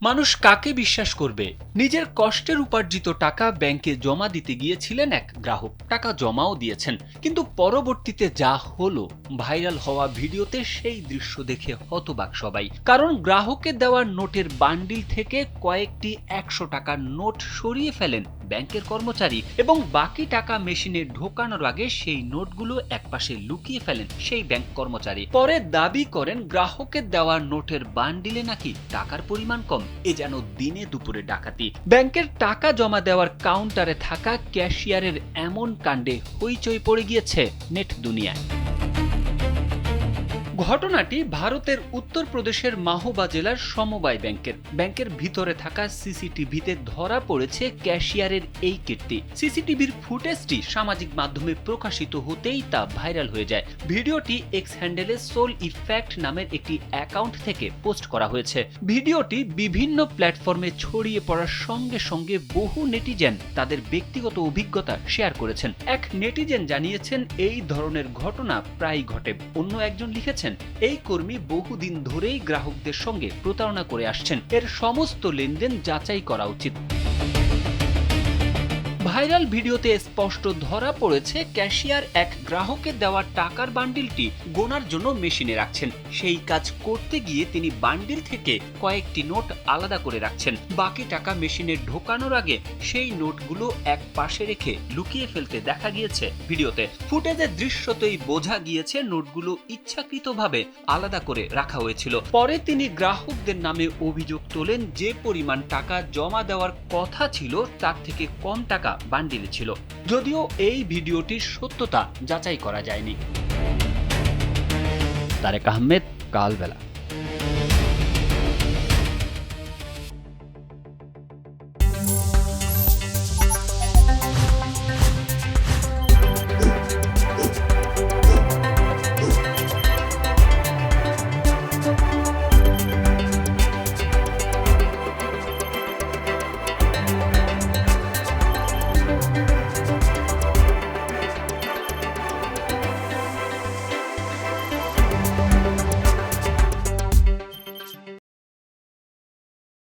মানুষ কাকে বিশ্বাস করবে? নিজের কষ্টের উপার্জিত টাকা ব্যাংকে জমা দিতে গিয়েছিলেন এক গ্রাহক, টাকা জমাও দিয়েছেন, কিন্তু পরবর্তীতে যা হলো, ভাইরাল হওয়া ভিডিওতে সেই দৃশ্য দেখে হতবাক সবাই। কারণ গ্রাহকের দেওয়া নোটের বান্ডিল থেকে কয়েকটি 100 টাকার নোট সরিয়ে ফেলেন ব্যাংকের কর্মচারী এবং বাকি টাকা মেশিনে ঢোকানোর আগে সেই নোটগুলো একপাশে লুকিয়ে ফেলেন সেই ব্যাংক কর্মচারী। পরে দাবি করেন গ্রাহকের দেওয়া নোটের বান্ডিলে নাকি টাকার পরিমাণ কম। এ যেন দিনে দুপুরে ডাকাতি। ব্যাংকের টাকা জমা দেওয়ার কাউন্টারে থাকা ক্যাশিয়ারের এমন কাণ্ডে হইচই পড়ে গিয়েছে নেট দুনিয়ায়। ঘটনাটি ভারতের উত্তরপ্রদেশের মাহোবা জেলার সমবায় ব্যাংকের ভিতরে থাকা সিসিটিভিতে ধরা পড়েছে ক্যাশিয়ারের এই কীর্তি। সিসিটিভির ফুটেজটি সামাজিক মাধ্যমে প্রকাশিত হতেই তা ভাইরাল হয়ে যায়। ভিডিওটি এক্স হ্যান্ডেলে সোল ইফেক্ট নামের একটি অ্যাকাউন্ট থেকে পোস্ট করা হয়েছে। ভিডিওটি বিভিন্ন প্ল্যাটফর্মে ছড়িয়ে পড়ার সঙ্গে সঙ্গে বহু নেটিজেন তাদের ব্যক্তিগত অভিজ্ঞতা শেয়ার করেছেন। এক নেটিজেন জানিয়েছেন, এই ধরনের ঘটনা প্রায় ঘটে। অন্য একজন লিখেছেন, এই কর্মী বহুদিন ধরেই গ্রাহকদের সঙ্গে প্রতারণা করে আসছেন, এর সমস্ত লেনদেন যাচাই করা উচিত। ভাইরাল ভিডিওতে স্পষ্ট ধরা পড়েছে ক্যাশিয়ার এক গ্রাহকের দেওয়া টাকার বান্ডিলটি গোনার জন্য মেশিনে রাখছেন। সেই কাজ করতে গিয়ে তিনি বান্ডিল থেকে কয়েকটি নোট আলাদা করে রাখছেন। বাকি টাকা মেশিনে ঢোকানোর আগে সেই নোটগুলো এক পাশে রেখে লুকিয়ে ফেলতে দেখা গিয়েছে ভিডিওতে। ফুটেজের দৃশ্যতেই বোঝা গিয়েছে নোটগুলো ইচ্ছাকৃতভাবে আলাদা করে রাখা হয়েছিল। পরে তিনি গ্রাহকদের নামে অভিযোগ তোলেন, যে পরিমাণ টাকা জমা দেওয়ার কথা ছিল তার থেকে কম টাকা বান্ডিলে ছিল। যদিও এই ভিডিওটির সত্যতা যাচাই করা যায়নি। তারেক আহমেদ, কালবেলা।